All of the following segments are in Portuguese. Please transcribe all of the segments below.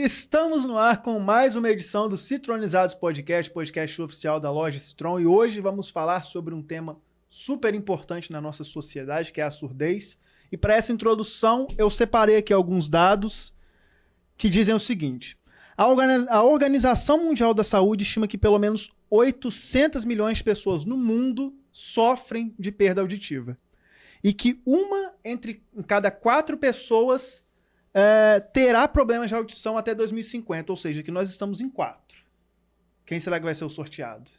Estamos no ar com mais uma edição do Citronizados Podcast, podcast oficial da loja Citron, e hoje vamos falar sobre um tema super importante na nossa sociedade, que é a surdez. E para essa introdução, eu separei aqui alguns dados que dizem o seguinte: a Organização Mundial da Saúde estima que pelo menos 800 milhões de pessoas no mundo sofrem de perda auditiva. E que em cada 4 pessoas terá problemas de audição até 2050, ou seja, que nós estamos em 4. Quem será que vai ser o sorteado?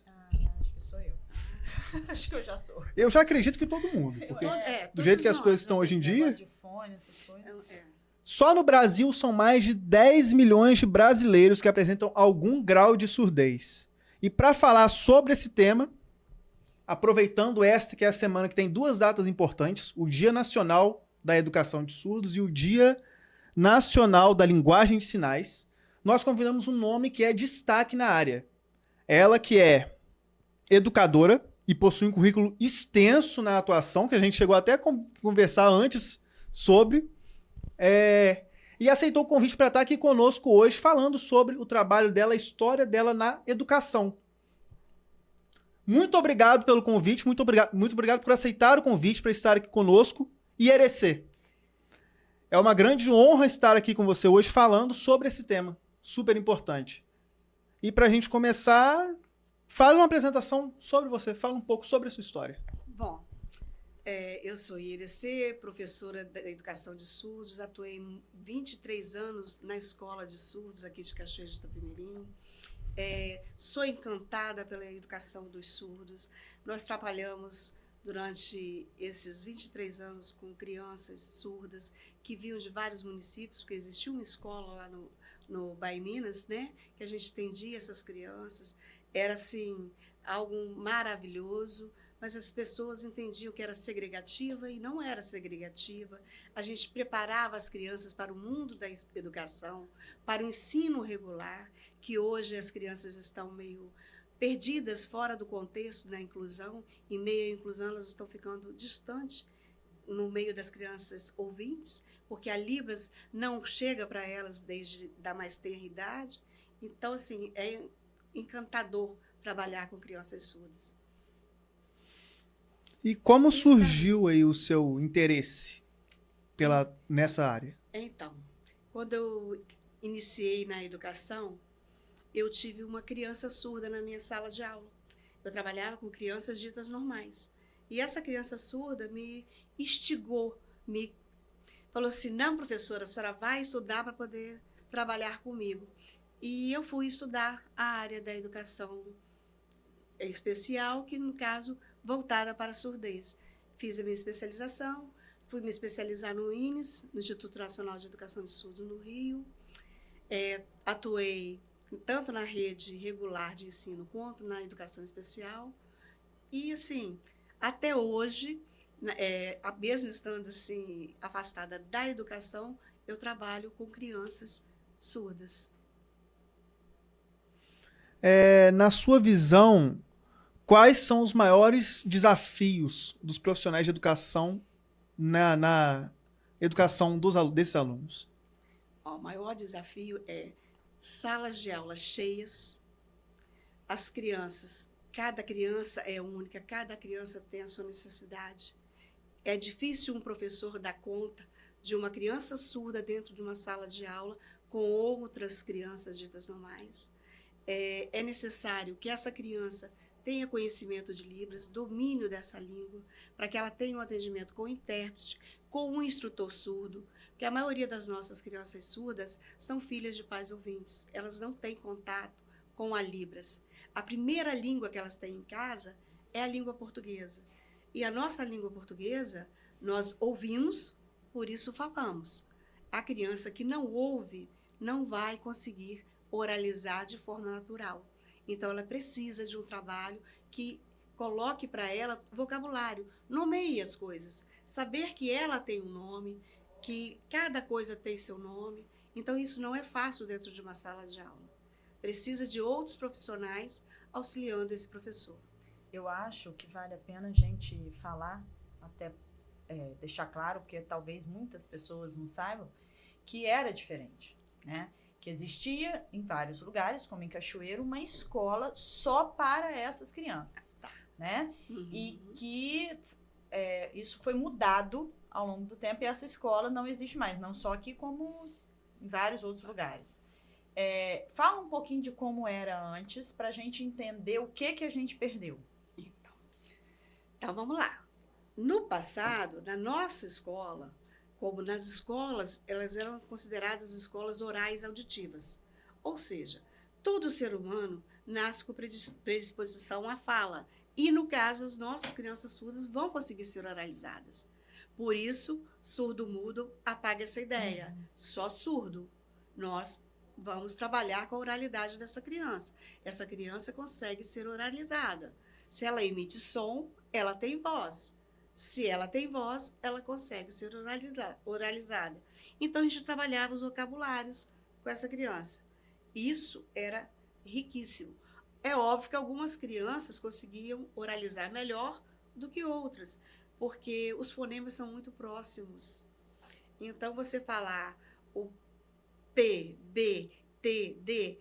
Acho que sou eu. Acho que eu já sou. Eu já acredito que todo mundo. Porque do jeito que as coisas estão hoje em dia... De fone, essas coisas. Só no Brasil são mais de 10 milhões de brasileiros que apresentam algum grau de surdez. E para falar sobre esse tema, aproveitando esta que é a semana que tem 2 datas importantes, o Dia Nacional da Educação de Surdos e o Dia Nacional da Linguagem de Sinais, nós convidamos um nome que é destaque na área. Ela que é educadora e possui um currículo extenso na atuação, que a gente chegou até a conversar antes sobre, e aceitou o convite para estar aqui conosco hoje, falando sobre o trabalho dela, a história dela na educação. Muito obrigado pelo convite, muito obrigado por aceitar o convite para estar aqui conosco. Ierecê, é uma grande honra estar aqui com você hoje falando sobre esse tema, super importante. E para a gente começar, fala uma apresentação sobre você, fala um pouco sobre a sua história. Bom, eu sou Ierecê, professora da Educação de Surdos, atuei 23 anos na Escola de Surdos aqui de Cachoeira de Itapemirim. Sou encantada pela educação dos surdos. Nós trabalhamos durante esses 23 anos com crianças surdas que vinham de vários municípios, porque existia uma escola lá no Bahia Minas, né, que a gente atendia essas crianças. Era, assim, algo maravilhoso, mas as pessoas entendiam que era segregativa e não era segregativa. A gente preparava as crianças para o mundo da educação, para o ensino regular, que hoje as crianças estão meio perdidas fora do contexto da inclusão. Em meio à inclusão, elas estão ficando distantes no meio das crianças ouvintes, porque a Libras não chega para elas desde a mais tenra idade. Então, assim, é encantador trabalhar com crianças surdas. E como surgiu aí o seu interesse nessa área? Então, quando eu iniciei na educação, eu tive uma criança surda na minha sala de aula. Eu trabalhava com crianças ditas normais. E essa criança surda me instigou, me falou assim: não, professora, a senhora vai estudar para poder trabalhar comigo. E eu fui estudar a área da educação especial, que no caso, voltada para a surdez. Fiz a minha especialização, fui me especializar no INES, no Instituto Nacional de Educação de Surdos, no Rio. Atuei tanto na rede regular de ensino quanto na educação especial. E, assim, até hoje, mesmo estando assim, afastada da educação, eu trabalho com crianças surdas. Na sua visão, quais são os maiores desafios dos profissionais de educação na educação desses alunos? O maior desafio é salas de aula cheias, as crianças, cada criança é única, cada criança tem a sua necessidade. É difícil um professor dar conta de uma criança surda dentro de uma sala de aula com outras crianças ditas normais. É necessário que essa criança tenha conhecimento de Libras, domínio dessa língua, para que ela tenha um atendimento com o intérprete, com um instrutor surdo, porque a maioria das nossas crianças surdas são filhas de pais ouvintes. Elas não têm contato com a Libras. A primeira língua que elas têm em casa é a língua portuguesa. E a nossa língua portuguesa, nós ouvimos, por isso falamos. A criança que não ouve não vai conseguir oralizar de forma natural. Então, ela precisa de um trabalho que coloque para ela vocabulário, nomeie as coisas, saber que ela tem um nome, que cada coisa tem seu nome. Então, isso não é fácil dentro de uma sala de aula. Precisa de outros profissionais auxiliando esse professor. Eu acho que vale a pena a gente falar, até deixar claro, porque talvez muitas pessoas não saibam, que era diferente, né? que existia em vários lugares, como em Cachoeiro, uma escola só para essas crianças, né? E que isso foi mudado ao longo do tempo e essa escola não existe mais, não só aqui como em vários outros lugares. Fala um pouquinho de como era antes, para a gente entender o que a gente perdeu. Então, vamos lá. No passado, na nossa escola, como nas escolas, elas eram consideradas escolas orais auditivas. Ou seja, todo ser humano nasce com predisposição à fala. E, no caso, as nossas crianças surdas vão conseguir ser oralizadas. Por isso, surdo-mudo apaga essa ideia. Só surdo. Nós vamos trabalhar com a oralidade dessa criança. Essa criança consegue ser oralizada. Se ela emite som, ela tem voz. Se ela tem voz, ela consegue ser oralizada. Então, a gente trabalhava os vocabulários com essa criança. Isso era riquíssimo. É óbvio que algumas crianças conseguiam oralizar melhor do que outras, porque os fonemas são muito próximos. Então, você falar o P, B, T, D,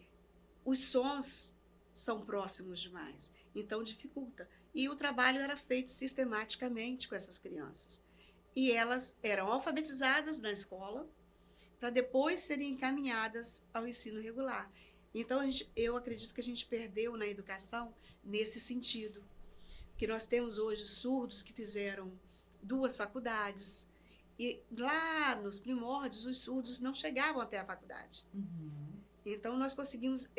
os sons são próximos demais. Então, dificulta. E o trabalho era feito sistematicamente com essas crianças. E elas eram alfabetizadas na escola para depois serem encaminhadas ao ensino regular. Então, eu acredito que a gente perdeu na educação nesse sentido. Que nós temos hoje surdos que fizeram 2 faculdades. E lá nos primórdios, os surdos não chegavam até a faculdade. Então, nós conseguimos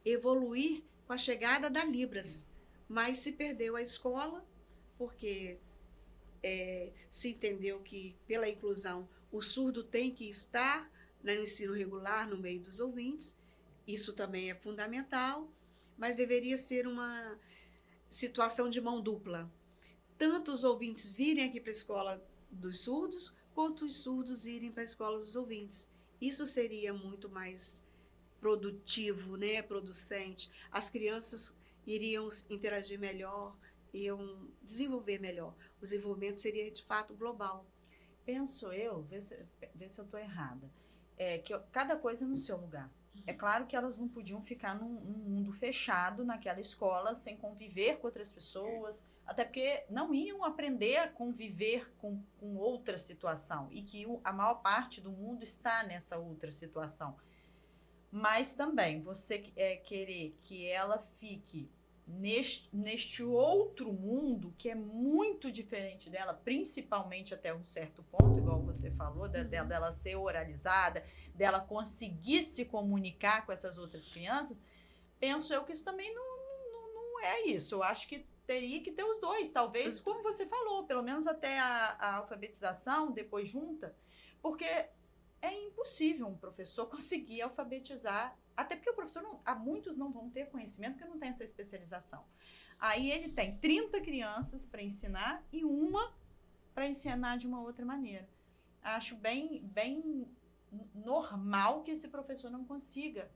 evoluir com a chegada da Libras. Mas se perdeu a escola, porque se entendeu que, pela inclusão, o surdo tem que estar no ensino regular, no meio dos ouvintes. Isso também é fundamental, mas deveria ser uma situação de mão dupla. Tanto os ouvintes virem aqui para a escola dos surdos, quanto os surdos irem para a escola dos ouvintes. Isso seria muito mais produtivo, né? Producente. As crianças iriam interagir melhor, iam desenvolver melhor. O desenvolvimento seria, de fato, global. Penso eu, vê se eu estou errada, que cada coisa no seu lugar. É claro que elas não podiam ficar num mundo fechado naquela escola, sem conviver com outras pessoas, até porque não iam aprender a conviver com outra situação, e que a maior parte do mundo está nessa outra situação. Mas também, você querer que ela fique neste outro mundo, que é muito diferente dela, principalmente até um certo ponto, igual você falou, dela ser oralizada, dela conseguir se comunicar com essas outras crianças, penso eu que isso também não é isso. Eu acho que teria que ter os dois, talvez, como você falou, pelo menos até a alfabetização, depois junta, porque é impossível um professor conseguir alfabetizar, até porque o professor, muitos não vão ter conhecimento, porque não tem essa especialização. Aí ele tem 30 crianças para ensinar e uma para ensinar de uma outra maneira. Acho bem normal que esse professor não consiga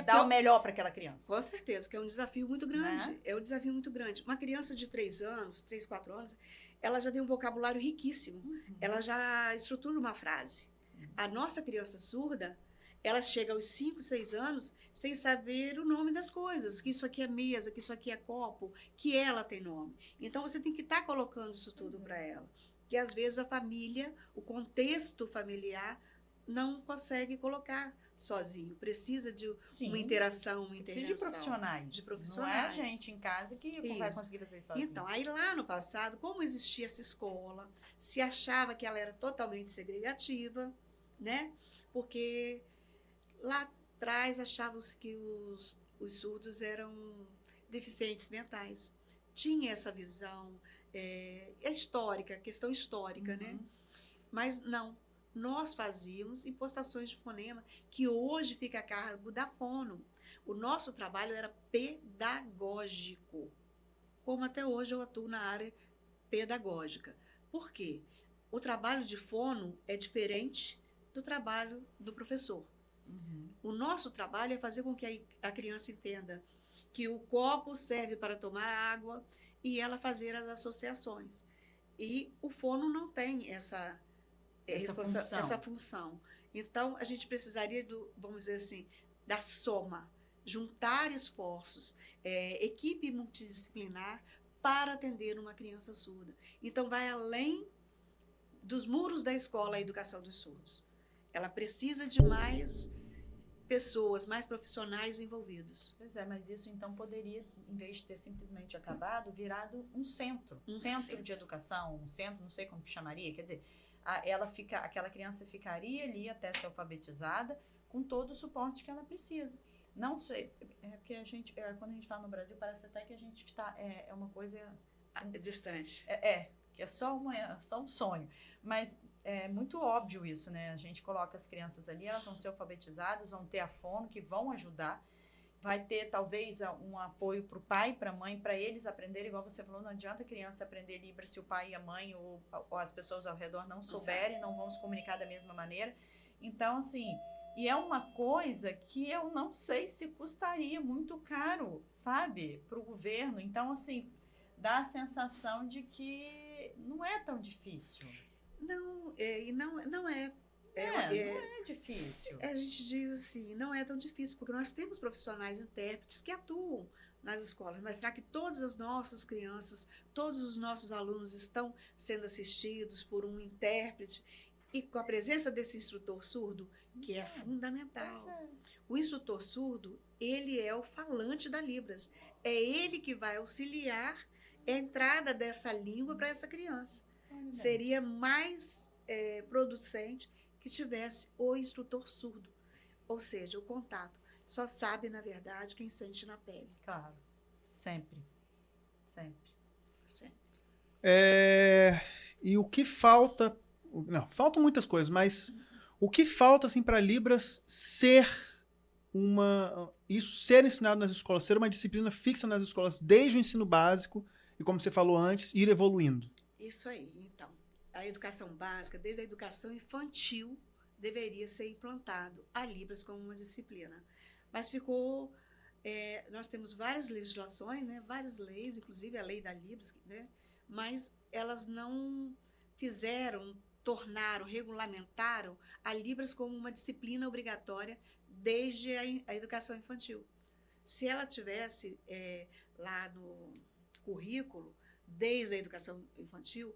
dar o melhor para aquela criança. Com certeza, porque é um desafio muito grande. É um desafio muito grande. Uma criança de 3 anos, 3, 4 anos, ela já tem um vocabulário riquíssimo. Ela já estrutura uma frase. A nossa criança surda, ela chega aos 5, 6 anos sem saber o nome das coisas, que isso aqui é mesa, que isso aqui é copo, que ela tem nome. Então, você tem que estar colocando isso tudo para ela. Que às vezes a família, o contexto familiar, não consegue colocar sozinho. Precisa de uma interação, uma intervenção. Precisa de profissionais. Não é a gente em casa que vai conseguir fazer isso sozinho. Então, aí lá no passado, como existia essa escola, se achava que ela era totalmente segregativa, né? Porque lá atrás achavam-se que os surdos eram deficientes mentais. Tinha essa visão histórica, questão histórica, né? Mas não. Nós fazíamos impostações de fonema, que hoje fica a cargo da fono. O nosso trabalho era pedagógico, como até hoje eu atuo na área pedagógica. Por quê? O trabalho de fono é diferente do trabalho do professor. O nosso trabalho é fazer com que a criança entenda que o copo serve para tomar água e ela fazer as associações. E o fono não tem essa função. Então, a gente precisaria vamos dizer assim, da soma, juntar esforços, equipe multidisciplinar para atender uma criança surda. Então, vai além dos muros da escola a educação dos surdos. Ela precisa de mais pessoas, mais profissionais envolvidos. Pois é, mas isso então poderia, em vez de ter simplesmente acabado, virado um centro. Um centro centro. de educação, um centro, não sei como que chamaria, quer dizer, aquela criança ficaria ali até ser alfabetizada com todo o suporte que ela precisa. Não sei, porque quando a gente fala no Brasil, parece até que a gente está, é uma coisa... Distante. Que é só um sonho. Mas é muito óbvio isso, né? A gente coloca as crianças ali, elas vão ser alfabetizadas, vão ter a fono, que vão ajudar. Vai ter, talvez, um apoio para o pai, para a mãe, para eles aprenderem. Igual você falou, não adianta a criança aprender Libras se o pai e a mãe ou as pessoas ao redor não souberem, não vão se comunicar da mesma maneira. Então, assim... E é uma coisa que eu não sei se custaria muito caro, sabe? Para o governo. Então, assim, dá a sensação de que não é tão difícil. Não é. Não é difícil. A gente diz assim, não é tão difícil, porque nós temos profissionais intérpretes que atuam nas escolas, mas será que todas as nossas crianças, todos os nossos alunos estão sendo assistidos por um intérprete? E com a presença desse instrutor surdo, que é fundamental. O instrutor surdo, ele é o falante da Libras. É ele que vai auxiliar a entrada dessa língua para essa criança. Seria mais producente que tivesse o instrutor surdo. Ou seja, o contato. Só sabe, na verdade, quem sente na pele. Claro. Sempre. Sempre. Sempre. E o que falta... Não, faltam muitas coisas, mas o que falta assim, para Libras ser ensinado nas escolas, ser uma disciplina fixa nas escolas desde o ensino básico e, como você falou antes, ir evoluindo? Isso aí, então. A educação básica, desde a educação infantil, deveria ser implantado a Libras como uma disciplina. Mas ficou... nós temos várias legislações, né, várias leis, inclusive a lei da Libras, né, mas elas não regulamentaram a Libras como uma disciplina obrigatória desde a educação infantil. Se ela tivesse lá no currículo, desde a educação infantil,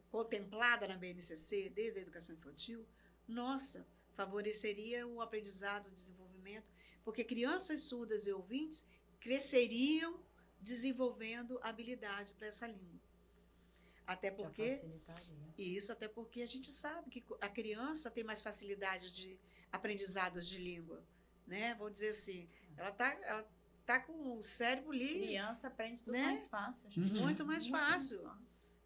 contemplada na BNCC, desde a educação infantil, nossa, favoreceria o aprendizado, o desenvolvimento, porque crianças surdas e ouvintes cresceriam desenvolvendo habilidade para essa língua. Até porque a gente sabe que a criança tem mais facilidade de aprendizados de língua, né? Vamos dizer assim, ela tá com o cérebro ali. Criança aprende tudo, né? Mais fácil. Muito mais fácil.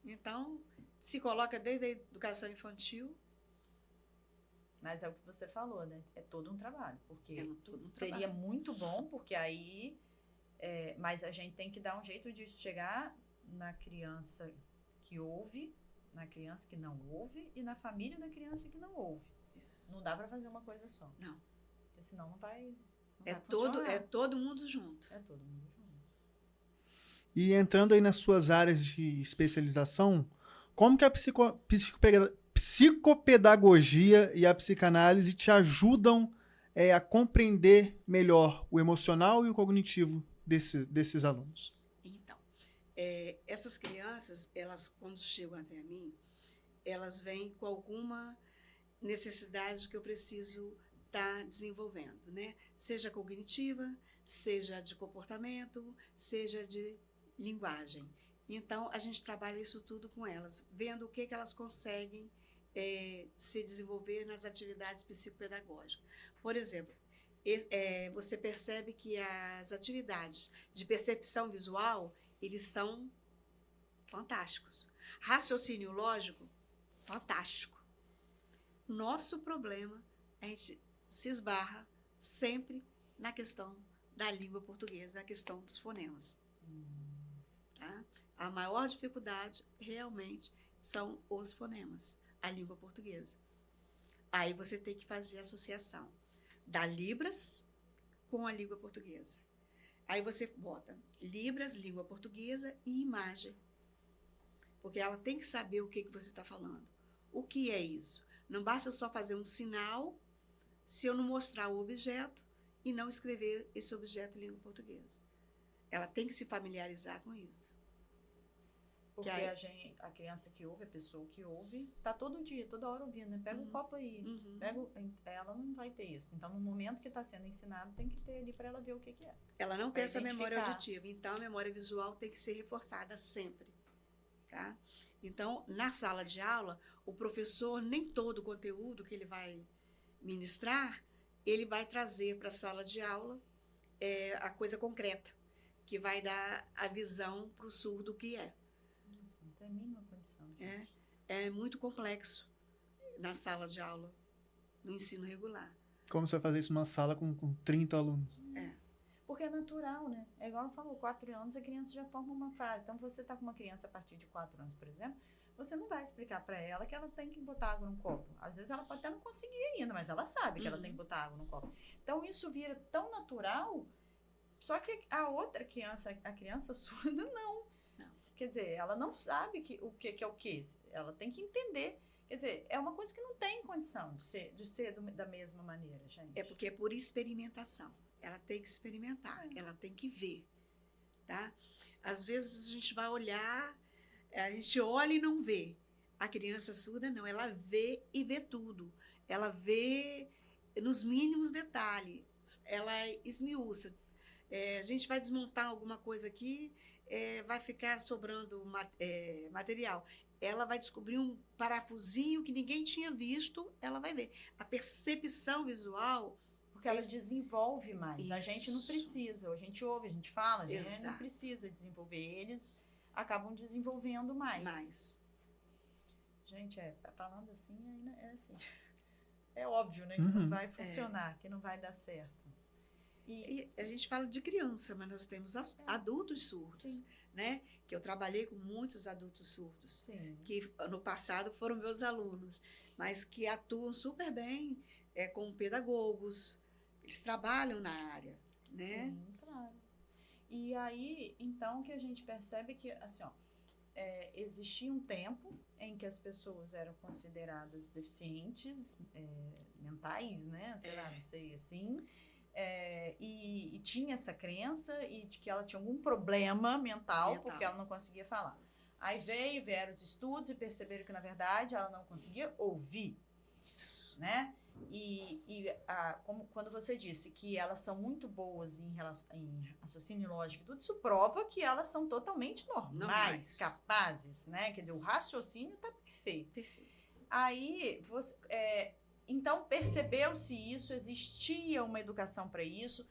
Então, se coloca desde a educação infantil. Mas é o que você falou, né? É todo um trabalho, porque seria trabalho. Muito bom, porque aí... mas a gente tem que dar um jeito de chegar na criança que ouve, na criança que não ouve e na família da criança que não ouve. Isso. Não dá para fazer uma coisa só. Não. Porque senão não vai funcionar. Todo mundo junto. É todo mundo junto. E entrando aí nas suas áreas de especialização, como que a psicopedagogia e a psicanálise te ajudam a compreender melhor o emocional e o cognitivo desses alunos? Então, essas crianças, elas quando chegam até mim, elas vêm com alguma necessidade que eu preciso estar desenvolvendo, né? Seja cognitiva, seja de comportamento, seja de linguagem. Então, a gente trabalha isso tudo com elas, vendo o que elas conseguem se desenvolver nas atividades psicopedagógicas. Por exemplo, você percebe que as atividades de percepção visual, eles são fantásticos. Raciocínio lógico, fantástico. Nosso problema, a gente se esbarra sempre na questão da língua portuguesa, na questão dos fonemas. Tá? A maior dificuldade, realmente, são os fonemas, a língua portuguesa. Aí você tem que fazer a associação da Libras com a língua portuguesa. Aí você bota Libras, língua portuguesa e imagem. Porque ela tem que saber o que você está falando. O que é isso? Não basta só fazer um sinal se eu não mostrar o objeto e não escrever esse objeto em língua portuguesa. Ela tem que se familiarizar com isso. Porque aí- a criança que ouve, a pessoa que ouve, tá todo dia, toda hora ouvindo, né? Pega um copo aí, ela não vai ter isso. Então, no momento que está sendo ensinado, tem que ter ali para ela ver o que é. Ela não tem Pra essa memória identificar. auditiva, então a memória visual tem que ser reforçada sempre, tá? Então, na sala de aula, o professor, nem todo o conteúdo que ele vai ministrar, ele vai trazer para a sala de aula a coisa concreta, que vai dar a visão para o surdo que é. Nossa, não tem a mínima condição. É muito complexo na sala de aula, no ensino regular. Como você vai fazer isso numa sala com 30 alunos? Porque é natural, né? É igual ela falou, 4 anos a criança já forma uma frase. Então, você tá com uma criança a partir de 4 anos, por exemplo, você não vai explicar para ela que ela tem que botar água no copo. Às vezes ela pode até não conseguir ainda, mas ela sabe que ela tem que botar água no copo. Então, isso vira tão natural, só que a outra criança, a criança surda, não. Quer dizer, ela não sabe o que é o que. Ela tem que entender. Quer dizer, é uma coisa que não tem condição de ser da mesma maneira, gente. É porque é por experimentação. Ela tem que experimentar, ela tem que ver, tá? Às vezes a gente vai olhar, a gente olha e não vê. A criança surda não, ela vê e vê tudo. Ela vê nos mínimos detalhes, ela esmiuça. A gente vai desmontar alguma coisa aqui, vai ficar sobrando material. Ela vai descobrir um parafusinho que ninguém tinha visto, ela vai ver. A percepção visual... Porque ela desenvolve mais. Isso. A gente não precisa. A gente ouve, a gente fala, a gente não Exato. precisa desenvolver. Eles acabam desenvolvendo mais. Gente, falando assim, é assim. É óbvio, né? Que não vai funcionar, que não vai dar certo. E a gente fala de criança, mas nós temos adultos surdos, né? Que eu trabalhei com muitos adultos surdos, que no passado foram meus alunos, mas que atuam super bem como pedagogos. Eles trabalham na área, né? Sim, claro. E aí, então, que a gente percebe que, assim, ó, existia um tempo em que as pessoas eram consideradas deficientes mentais, né? Sei lá, não sei, assim. E tinha essa crença e de que ela tinha algum problema mental, porque ela não conseguia falar. Aí vieram os estudos e perceberam que, na verdade, ela não conseguia ouvir, né? Quando você disse que elas são muito boas em raciocínio lógico, tudo isso prova que elas são totalmente normais, capazes, né? Quer dizer, o raciocínio está perfeito. Aí, então, percebeu-se isso, existia uma educação para isso.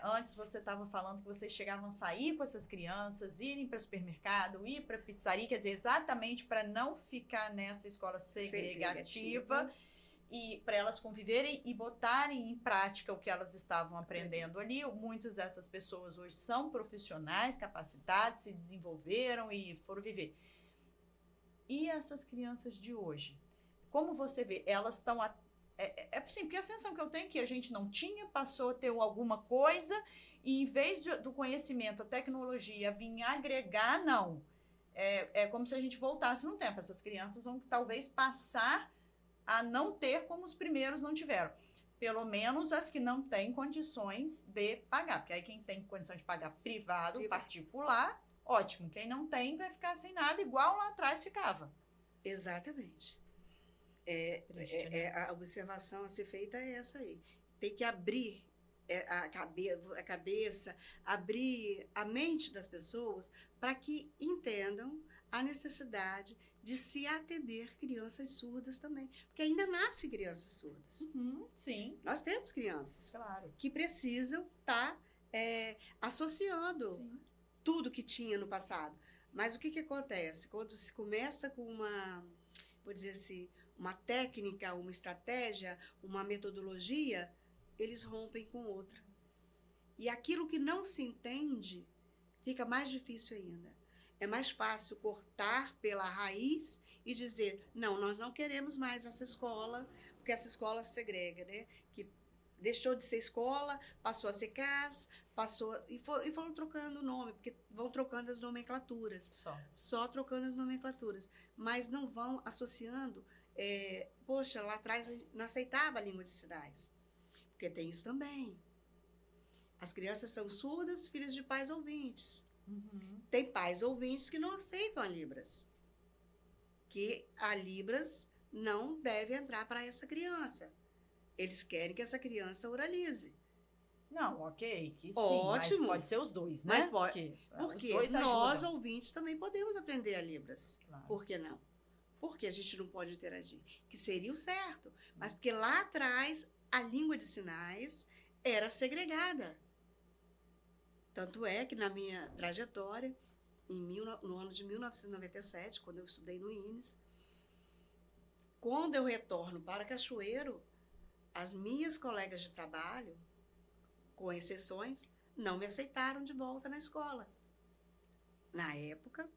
Antes você estava falando que vocês chegavam a sair com essas crianças, irem para o supermercado, ir para a pizzaria, quer dizer, exatamente para não ficar nessa escola segregativa. E para elas conviverem e botarem em prática o que elas estavam aprendendo ali. Muitas dessas pessoas hoje são profissionais, capacitados, se desenvolveram e foram viver. E essas crianças de hoje? Como você vê? Elas estão... assim, porque a sensação que eu tenho é que a gente não tinha, passou a ter alguma coisa, e em vez do conhecimento, a tecnologia vir agregar, não. É como se a gente voltasse no tempo. Essas crianças vão talvez passar a não ter como os primeiros não tiveram. Pelo menos as que não têm condições de pagar. Porque aí quem tem condição de pagar privado, particular, ótimo. Quem não tem vai ficar sem nada, igual lá atrás ficava. Exatamente. Triste, né? A observação a ser feita é essa aí. Tem que abrir a cabeça, abrir a mente das pessoas para que entendam a necessidade de se atender crianças surdas também. Porque ainda nascem crianças surdas. Sim. Nós temos crianças Claro. que precisam estar associando tudo que tinha no passado. Mas o que acontece? Quando se começa com vou dizer assim, uma técnica, uma estratégia, uma metodologia, eles rompem com outra. E aquilo que não se entende fica mais difícil ainda. É mais fácil cortar pela raiz e dizer, não, nós não queremos mais essa escola, porque essa escola segrega, né? Que deixou de ser escola, passou a ser CAS, e foram trocando o nome, porque vão trocando as nomenclaturas. Só trocando as nomenclaturas. Mas não vão associando Poxa, lá atrás a gente não aceitava a língua de sinais. Porque tem isso também. As crianças são surdas, filhas de pais ouvintes. Uhum. Tem pais ouvintes que não aceitam a Libras. Que a Libras não deve entrar para essa criança. Eles querem que essa criança oralize. Não, ok, que sim, Ótimo. mas pode ser os dois, né? Mas pode. Os Porque dois nós, ajudam. ouvintes, também podemos aprender a Libras. Claro. Por que não? Porque a gente não pode interagir. Que seria o certo. Mas porque lá atrás, a língua de sinais era segregada. Tanto é que na minha trajetória, no ano de 1997, quando eu estudei no INES, quando eu retorno para Cachoeiro, as minhas colegas de trabalho, com exceções, não me aceitaram de volta na escola. Na época,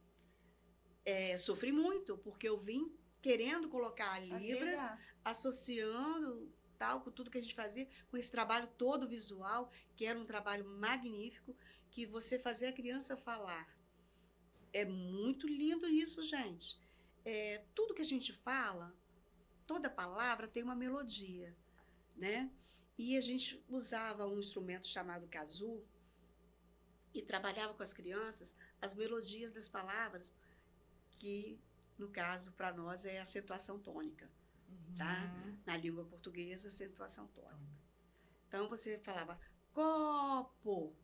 sofri muito, porque eu vim querendo colocar a Libras, Agregar. associando tal, com tudo que a gente fazia, com esse trabalho todo visual, que era um trabalho magnífico, que você fazer a criança falar. É muito lindo isso, gente. Tudo que a gente fala, toda palavra tem uma melodia, né? E a gente usava um instrumento chamado kazoo e trabalhava com as crianças as melodias das palavras, que, no caso, para nós, é acentuação tônica, tá? Uhum. Na língua portuguesa, acentuação tônica. Então, você falava copo,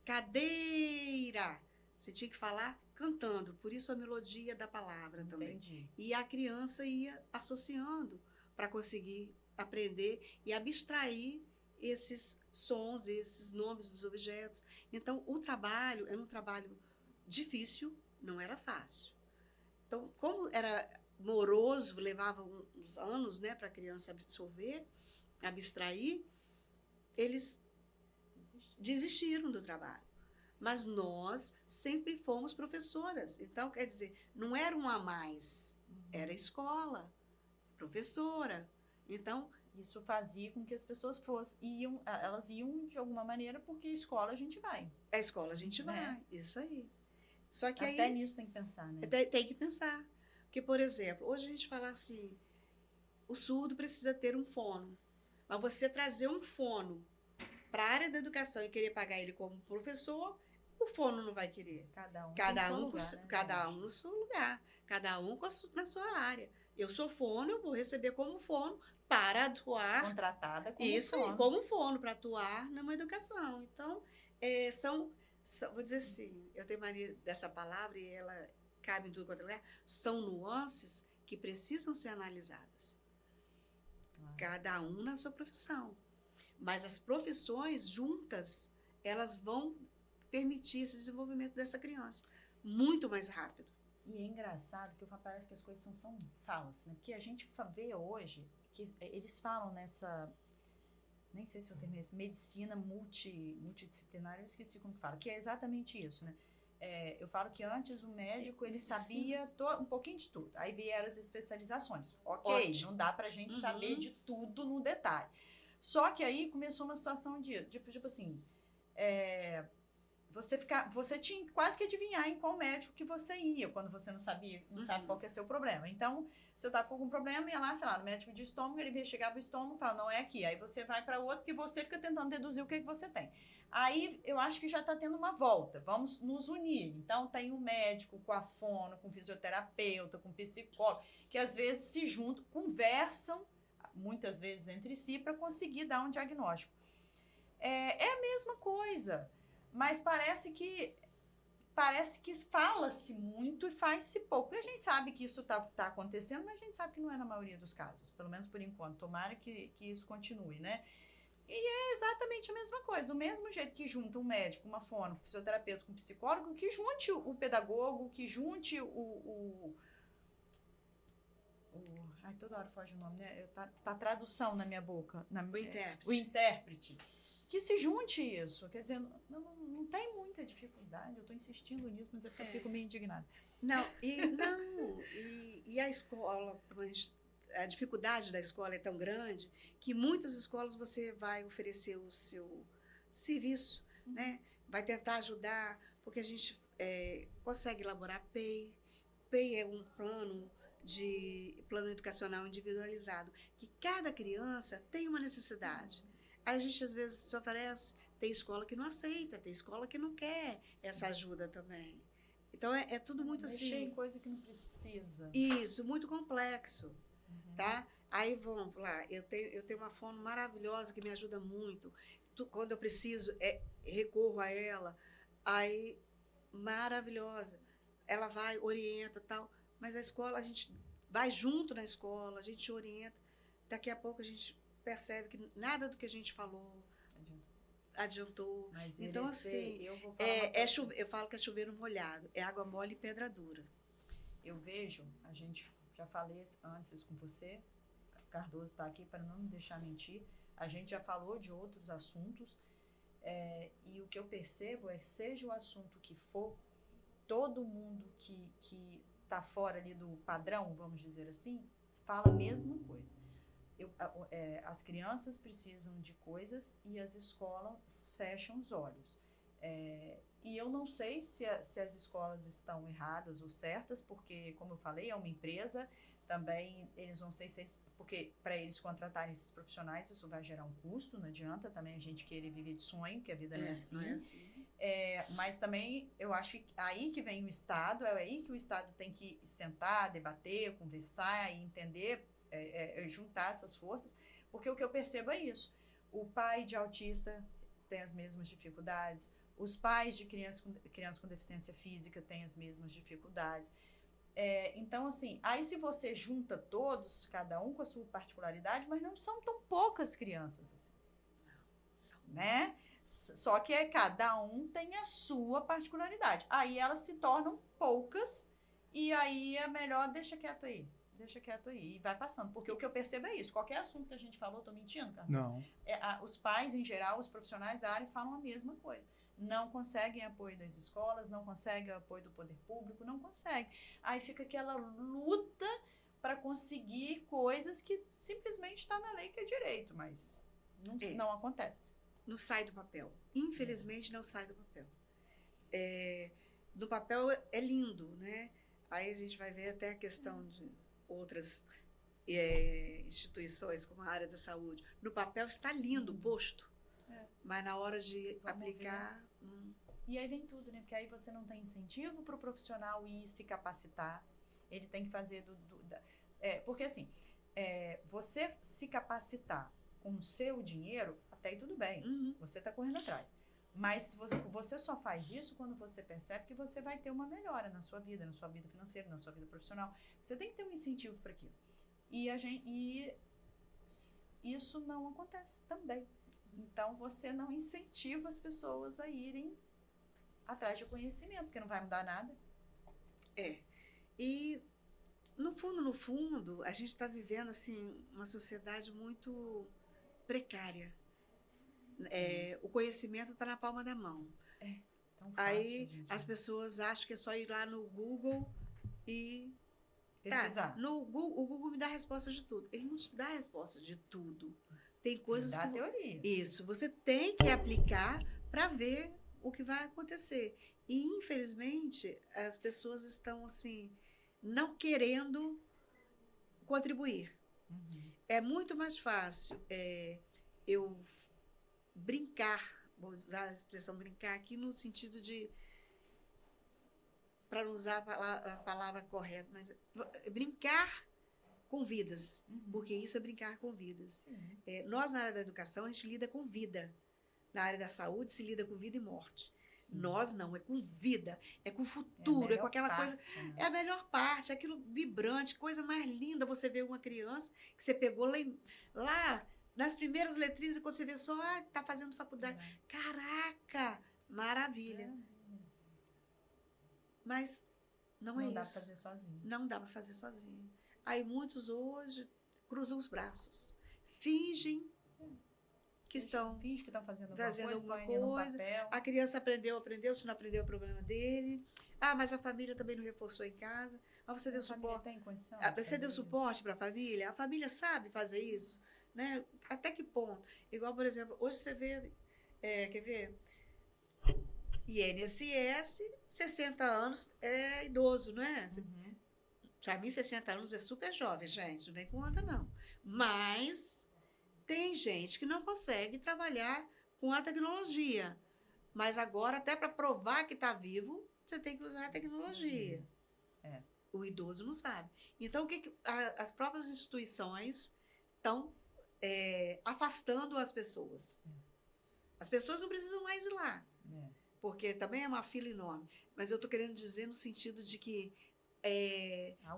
cadeira. Você tinha que falar cantando, por isso a melodia da palavra também. Entendi. E a criança ia associando para conseguir aprender e abstrair esses sons, esses nomes dos objetos. Então, o trabalho era um trabalho difícil, não era fácil. Então, como era moroso, levava uns anos, né, para a criança absorver, abstrair, eles desistiram do trabalho. Mas nós sempre fomos professoras. Então, quer dizer, não era um a mais, era escola, professora. Então, Isso fazia com que as pessoas elas iam de alguma maneira porque escola a gente vai. a escola a gente vai, Né? isso aí. Só que Até aí nisso tem que pensar, né? tem que pensar. Porque, por exemplo, hoje a gente fala assim, o surdo precisa ter um fono. Mas você trazer um fono para a área da educação e querer pagar ele como professor, o fono não vai querer. Cada um Cada tem seu um, lugar, né, cada gente? um no seu lugar, cada um na sua área. Eu sou fono, eu vou receber como fono para atuar. Contratada como Isso aí, fono. como fono, para atuar numa educação. Então, vou dizer assim, eu tenho mania dessa palavra e ela cabe em tudo quanto é lugar, são nuances que precisam ser analisadas. Claro. Cada um na sua profissão. Mas as profissões juntas, elas vão permitir esse desenvolvimento dessa criança muito mais rápido. E é engraçado que parece que as coisas são falas, né? Porque a gente vê hoje que eles falam nessa, nem sei se eu termo esse, medicina multidisciplinar, eu esqueci como que fala, que é exatamente isso, né? Eu falo que antes o médico, ele sabia um pouquinho de tudo. Aí vieram as especializações. Ok, Ótimo. não dá pra gente saber de tudo no detalhe. Só que aí começou uma situação de, tipo assim, você tinha quase que adivinhar em qual médico que você ia, quando você não sabe qual que é o seu problema. Então, você tá com algum problema, ia lá, sei lá, no médico de estômago, ele investigava o estômago e fala, não é aqui. Aí você vai para outro que você fica tentando deduzir o que você tem. Aí, eu acho que já tá tendo uma volta. Vamos nos unir. Então, tem um médico com a fono, com fisioterapeuta, com psicólogo, que às vezes se juntam, conversam, muitas vezes entre si, para conseguir dar um diagnóstico. É a mesma coisa, mas parece que fala-se muito e faz-se pouco. E a gente sabe que isso tá acontecendo, mas a gente sabe que não é na maioria dos casos, pelo menos por enquanto. Tomara que isso continue, né? E é exatamente a mesma coisa, do mesmo jeito que junta um médico, uma fono, um fisioterapeuta com um psicólogo, que junte o pedagogo, que junte ai, toda hora foge o nome, né? Tá tradução na minha boca. O intérprete. O intérprete. Que se junte isso. Quer dizer, não tem muita dificuldade. Eu estou insistindo nisso, mas eu fico meio indignada. E a escola, a dificuldade da escola é tão grande que muitas escolas você vai oferecer o seu serviço, né? Vai tentar ajudar, porque a gente consegue elaborar PEI. PEI é um plano de plano educacional individualizado, que cada criança tem uma necessidade. Aí a gente às vezes se oferece, tem escola que não aceita, tem escola que não quer essa ajuda também. Então é tudo muito Mexer em assim. coisa que não precisa. Isso, muito complexo, tá? Aí vamos lá, eu tenho uma fono maravilhosa que me ajuda muito. Quando eu preciso, recorro a ela. Aí, maravilhosa. Ela vai, orienta tal. Mas a escola, a gente vai junto na escola, a gente orienta. Daqui a pouco a gente percebe que nada do que a gente falou adiantou. Mas Então, assim, eu vou falar uma coisa. eu falo que é chover molhado, é água mole e pedra dura. Eu vejo, a gente já falei antes isso com você, Cardoso está aqui para não me deixar mentir, a gente já falou de outros assuntos, e o que eu percebo é, seja o assunto que for, todo mundo que está fora ali do padrão, vamos dizer assim, fala a mesma coisa. As crianças precisam de coisas e as escolas fecham os olhos. E eu não sei se as escolas estão erradas ou certas, porque, como eu falei, é uma empresa, também eles não sei se eles... Porque para eles contratarem esses profissionais, isso vai gerar um custo, não adianta também a gente querer viver de sonho, que a vida não é assim. Não é assim. Mas também eu acho que aí que vem o Estado, é aí que o Estado tem que sentar, debater, conversar e entender, juntar essas forças, porque o que eu percebo é isso. O pai de autista tem as mesmas dificuldades, os pais de crianças com deficiência física têm as mesmas dificuldades. Então, assim, aí se você junta todos, cada um com a sua particularidade, mas não são tão poucas crianças assim, né? Só que cada um tem a sua particularidade. Aí elas se tornam poucas e aí é melhor deixa quieto aí e vai passando. Porque o que eu percebo é isso. Qualquer assunto que a gente falou, tô mentindo, Carlos? Não. Os pais, em geral, os profissionais da área falam a mesma coisa. Não conseguem apoio das escolas, não conseguem apoio do poder público, não conseguem. Aí fica aquela luta para conseguir coisas que simplesmente está na lei que é direito, mas não acontece. Não sai do papel. Infelizmente, não sai do papel. No papel é lindo, né? Aí a gente vai ver até a questão de outras instituições, como a área da saúde. No papel está lindo, posto. Mas na hora de aplicar... E aí vem tudo, né? Porque aí você não tem incentivo para o profissional ir se capacitar. Ele tem que fazer porque assim, você se capacitar com o seu dinheiro, até aí tudo bem. Você está correndo atrás. Mas você só faz isso quando você percebe que você vai ter uma melhora na sua vida financeira, na sua vida profissional. Você tem que ter um incentivo para aquilo. E isso não acontece também. Então, você não incentiva as pessoas a irem atrás de conhecimento, porque não vai mudar nada. E, no fundo, a gente está vivendo assim, uma sociedade muito precária. O conhecimento está na palma da mão. Tão fácil, aí, as pessoas acham que é só ir lá no Google e... pesquisar. O Google me dá a resposta de tudo. Ele não te dá a resposta de tudo. Tem coisas dá teoria. Isso, você tem que aplicar para ver o que vai acontecer. E, infelizmente, as pessoas estão, assim, não querendo contribuir. É muito mais fácil eu brincar, vou usar a expressão brincar aqui no sentido de, para não usar a palavra correta, mas brincar com vidas, porque isso é brincar com vidas. Nós, na área da educação, a gente lida com vida. Na área da saúde, se lida com vida e morte. Nós não, é com vida, é com futuro, com aquela coisa... Né? É a melhor parte, aquilo vibrante, coisa mais linda. Você vê uma criança que você pegou lá nas primeiras letrinhas, e quando você vê só, tá fazendo faculdade. Caraca, maravilha. Mas não é isso. Não dá para fazer sozinho. Não dá para fazer sozinho. Aí muitos hoje cruzam os braços, fingem que estão fazendo alguma coisa. A criança aprendeu, se não aprendeu é o problema dele. Mas a família também não reforçou em casa. Mas você deu suporte. Tem condição, você deu suporte para a família sabe fazer isso, né? Até que ponto? Igual, por exemplo, hoje você vê, quer ver? INSS, 60 anos é idoso, não é? Para mim, 60 anos é super jovem, gente. Não vem com onda, não. Mas tem gente que não consegue trabalhar com a tecnologia. Mas agora, até para provar que está vivo, você tem que usar a tecnologia. É. O idoso não sabe. Então, as próprias instituições estão afastando as pessoas. As pessoas não precisam mais ir lá, porque também é uma fila enorme. Mas eu estou querendo dizer no sentido de que o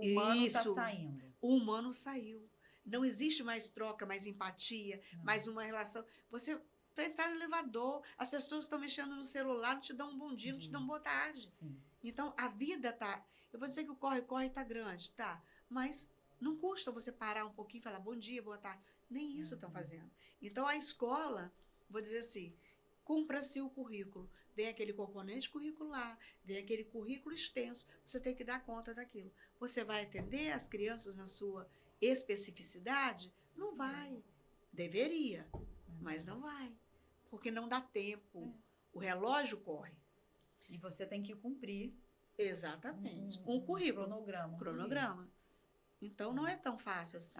humano está saindo. O humano saiu. Não existe mais troca, mais empatia, mais uma relação. Você, para entrar no elevador, as pessoas estão mexendo no celular, não te dão um bom dia, não te dão boa tarde. Sim. Então, a vida tá... Eu vou dizer que o corre-corre tá grande, tá? Mas não custa você parar um pouquinho e falar bom dia, boa tarde. Nem isso estão fazendo. Então, a escola, vou dizer assim, cumpra-se o currículo. Vem aquele componente curricular, vem aquele currículo extenso, você tem que dar conta daquilo. Você vai atender as crianças na sua especificidade? Não vai. Deveria, mas não vai. Porque não dá tempo. O relógio corre. E você tem que cumprir. Exatamente. Um currículo. Cronograma. Então, não é tão fácil assim.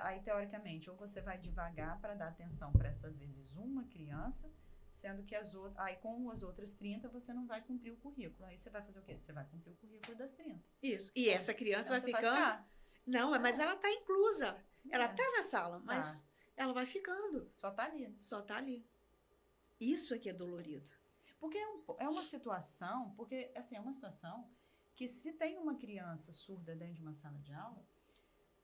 Aí, teoricamente, ou você vai devagar para dar atenção para essas vezes uma criança, sendo que aí com as outras 30 você não vai cumprir o currículo. Aí você vai fazer o quê? Você vai cumprir o currículo das 30. Isso. E essa criança vai ficando... Não, mas ela está inclusa. Ela está na sala, mas ela vai ficando. Só está ali. Só está ali. Isso é que é dolorido. Porque é uma situação, que se tem uma criança surda dentro de uma sala de aula,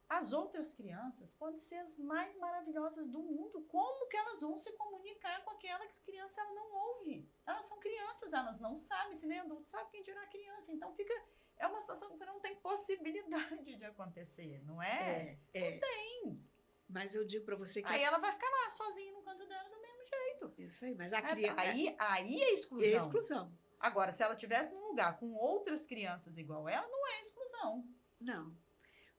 as outras crianças podem ser as mais maravilhosas do mundo. Como que elas vão se comunicar com aquela criança? Ela não ouve. Elas são crianças, elas não sabem. Se nem adulto sabe, quem dirá criança. Então é uma situação que não tem possibilidade de acontecer, não é? Não tem. Mas eu digo para você que... Aí ela vai ficar lá, sozinha no canto dela, do mesmo jeito. Isso aí, mas a criança... Aí é exclusão. É exclusão. Agora, se ela estivesse num lugar com outras crianças igual ela, não é exclusão. Não.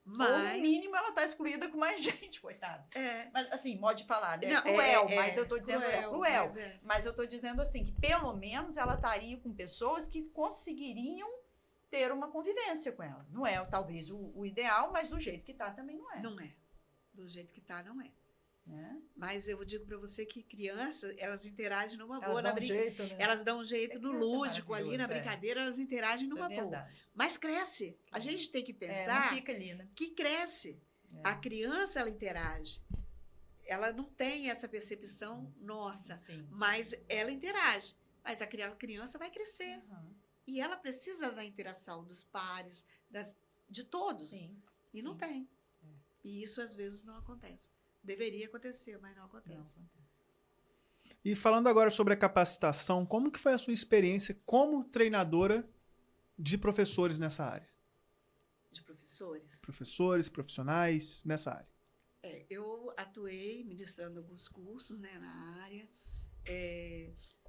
Mas... Ou, no mínimo, ela tá excluída com mais gente, coitada. Mas, assim, modo de falar, né? Não, cruel, mas eu tô dizendo cruel. Mas eu tô dizendo, assim, que pelo menos ela estaria com pessoas que conseguiriam ter uma convivência com ela. Não é, talvez, o ideal, mas do jeito que tá também não é. Não é. Do jeito que tá, não é. Mas eu digo para você que crianças, elas interagem numa boa na brincadeira. Né? Elas dão um jeito no lúdico ali, na brincadeira, elas interagem numa boa. Mas cresce. A gente tem que pensar não fica ali, né? Que cresce. A criança, ela interage. Ela não tem essa percepção nossa, mas ela interage. Mas a criança vai crescer. E ela precisa da interação dos pares, de todos. E não tem. E isso, às vezes, não acontece. Deveria acontecer, mas não acontece. E falando agora sobre a capacitação, como que foi a sua experiência como treinadora de professores nessa área? De professores? Professores, profissionais nessa área. Eu atuei ministrando alguns cursos, né, na área,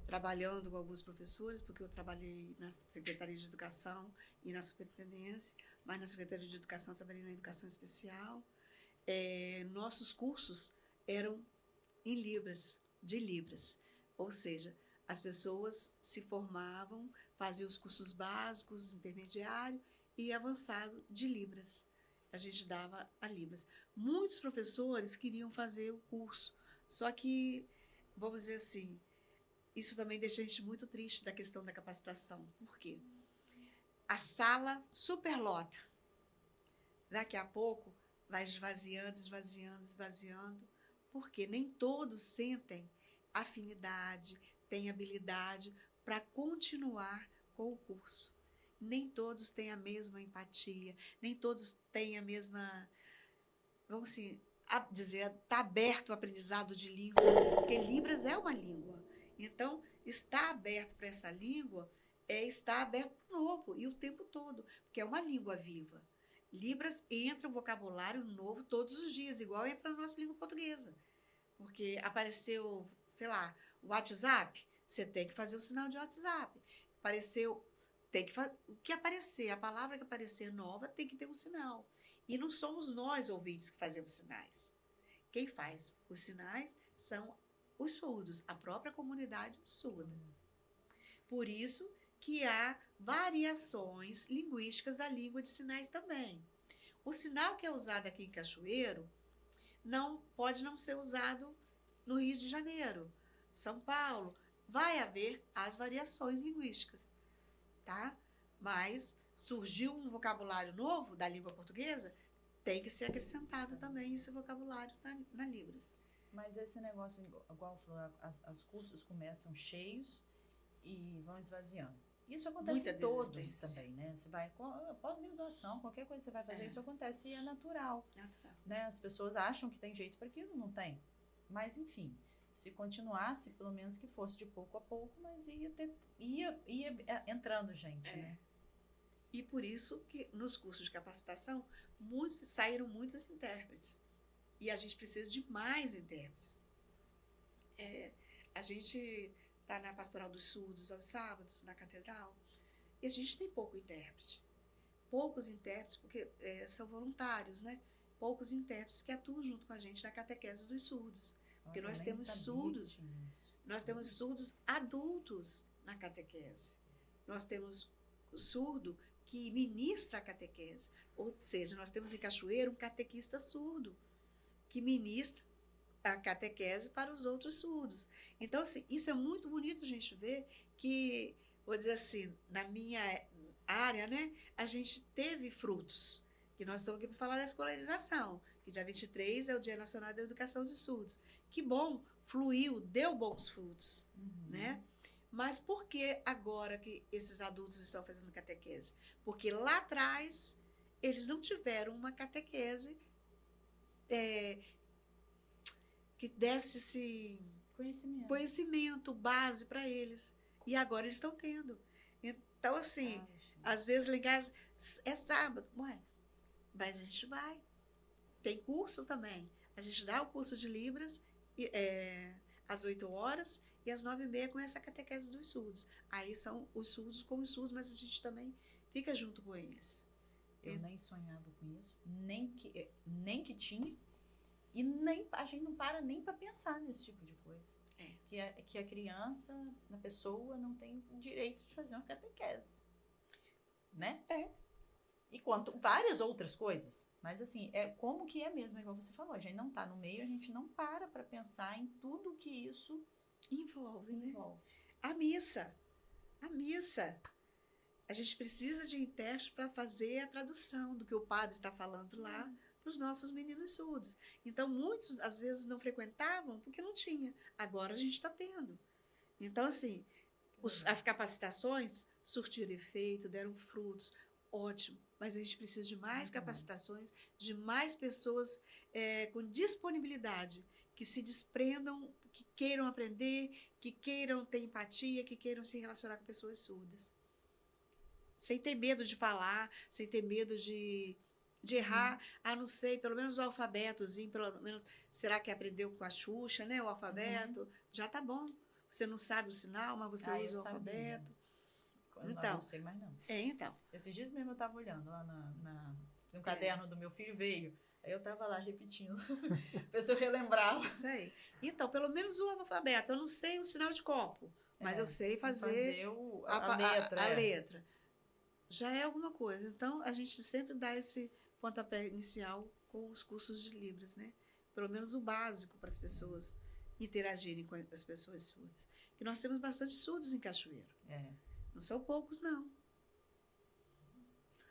trabalhando com alguns professores, porque eu trabalhei na Secretaria de Educação e na Superintendência, mas na Secretaria de Educação eu trabalhei na Educação Especial. Nossos cursos eram em Libras, de Libras, ou seja, as pessoas se formavam, faziam os cursos básicos, intermediário e avançado de Libras. A gente dava a Libras. Muitos professores queriam fazer o curso, só que, vamos dizer assim, isso também deixa a gente muito triste da questão da capacitação. Por quê? A sala superlota. Daqui a pouco vai esvaziando, esvaziando, esvaziando, porque nem todos sentem afinidade, têm habilidade para continuar com o curso. Nem todos têm a mesma empatia, nem todos têm a mesma, vamos assim, dizer, está aberto o aprendizado de língua, porque Libras é uma língua. Então, estar aberto para essa língua é estar aberto para o novo, e o tempo todo, porque é uma língua viva. Libras entra um vocabulário novo todos os dias, igual entra na nossa língua portuguesa. Porque apareceu, sei lá, o WhatsApp, você tem que fazer o sinal de WhatsApp. Apareceu, tem que o que aparecer, a palavra que aparecer nova tem que ter um sinal. E não somos nós, ouvintes, que fazemos sinais. Quem faz os sinais são os surdos, a própria comunidade surda. Por isso que há variações linguísticas da língua de sinais também. O sinal que é usado aqui em Cachoeiro pode não ser usado no Rio de Janeiro, São Paulo. Vai haver as variações linguísticas, tá? Mas surgiu um vocabulário novo da língua portuguesa, tem que ser acrescentado também esse vocabulário na Libras. Mas esse negócio, igual falou, os cursos começam cheios e vão esvaziando. Isso acontece Muita em todos desistência. também, né? Você vai, pós-graduação, qualquer coisa que você vai fazer, isso acontece e é natural. Né? As pessoas acham que tem jeito para aquilo, não tem. Mas, enfim, se continuasse, pelo menos que fosse de pouco a pouco, mas ia entrando gente, né? E por isso que nos cursos de capacitação saíram muitos intérpretes. E a gente precisa de mais intérpretes. A gente está na Pastoral dos Surdos aos sábados, na Catedral, e a gente tem pouco intérprete. Poucos intérpretes, porque são voluntários, né? Poucos intérpretes que atuam junto com a gente na catequese dos surdos. Porque nós temos surdos adultos na catequese. Nós temos o surdo que ministra a catequese. Ou seja, nós temos em Cachoeiro um catequista surdo que ministra a catequese para os outros surdos. Então, assim, isso é muito bonito a gente ver que, vou dizer assim, na minha área, né, a gente teve frutos. Que nós estamos aqui para falar da escolarização, que dia 23 é o Dia Nacional da Educação de Surdos. Que bom, fluiu, deu bons frutos, né? Mas por que agora que esses adultos estão fazendo catequese? Porque lá atrás eles não tiveram uma catequese que desse esse conhecimento base para eles. E agora eles estão tendo. Então, assim, às vezes ligar, é sábado, mas a gente vai. Tem curso também. A gente dá o curso de Libras às 8 horas e às 9h30 começa a catequese dos surdos. Aí são os surdos com os surdos, mas a gente também fica junto com eles. Eu nem sonhava com isso, nem que tinha, e a gente não para nem para pensar nesse tipo de coisa. Que a criança, a pessoa, não tem o direito de fazer uma catequese. Né? E várias outras coisas. Mas assim, como que é mesmo, igual você falou, a gente não está no meio, a gente não para pensar em tudo que isso envolve. Né? A missa. A gente precisa de intérprete para fazer a tradução do que o padre está falando lá para os nossos meninos surdos. Então, muitos, às vezes, não frequentavam porque não tinha. Agora a gente está tendo. Então, assim, as capacitações surtiram efeito, deram frutos, ótimo. Mas a gente precisa de mais capacitações, de mais pessoas com disponibilidade, que se desprendam, que queiram aprender, que queiram ter empatia, que queiram se relacionar com pessoas surdas. Sem ter medo de falar, sem ter medo de errar. Não sei, pelo menos o alfabetozinho, pelo menos, será que aprendeu com a Xuxa, né? O alfabeto, já tá bom. Você não sabe o sinal, mas você usa o alfabeto. Então, não sei mais não. Então. Esses dias mesmo eu estava olhando lá no caderno do meu filho, veio. Aí eu estava lá repetindo, pra se eu relembrava. Isso aí. Então, pelo menos o alfabeto. Eu não sei o sinal de copo, mas eu sei fazer a letra. Já é alguma coisa. Então, a gente sempre dá esse pontapé inicial com os cursos de Libras, né? Pelo menos o básico para as pessoas interagirem com as pessoas surdas. Porque nós temos bastante surdos em Cachoeiro. Não são poucos, não.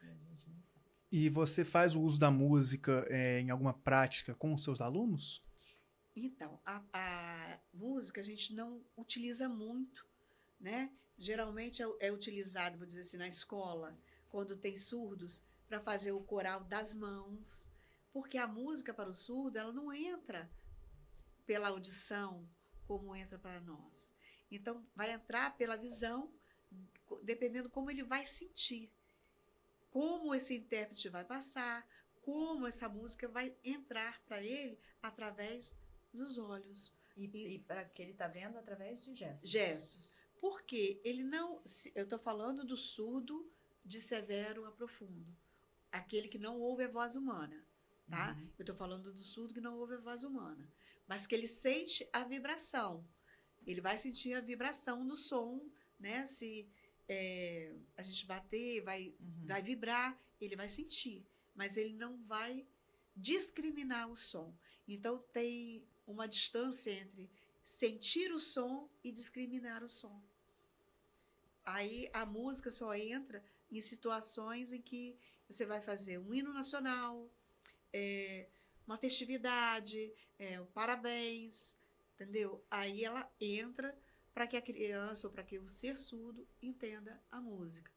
A gente nem sabe. E você faz o uso da música em alguma prática com os seus alunos? Então, a música a gente não utiliza muito, né? Geralmente é utilizado, vou dizer assim, na escola, quando tem surdos, para fazer o coral das mãos, porque a música para o surdo, ela não entra pela audição como entra para nós. Então, vai entrar pela visão, dependendo como ele vai sentir, como esse intérprete vai passar, como essa música vai entrar para ele através dos olhos. E para que ele está vendo através de gestos. Gestos. Porque ele não... Eu estou falando do surdo de severo a profundo. Aquele que não ouve a voz humana. Tá? Eu estou falando do surdo que não ouve a voz humana. Mas que ele sente a vibração. Ele vai sentir a vibração do som, né? Se a gente bater, vai vibrar, ele vai sentir, mas ele não vai discriminar o som. Então, tem uma distância entre sentir o som e discriminar o som. Aí, a música só entra em situações em que você vai fazer um hino nacional, uma festividade, o parabéns, entendeu? Aí ela entra para que a criança ou para que o ser surdo entenda a música,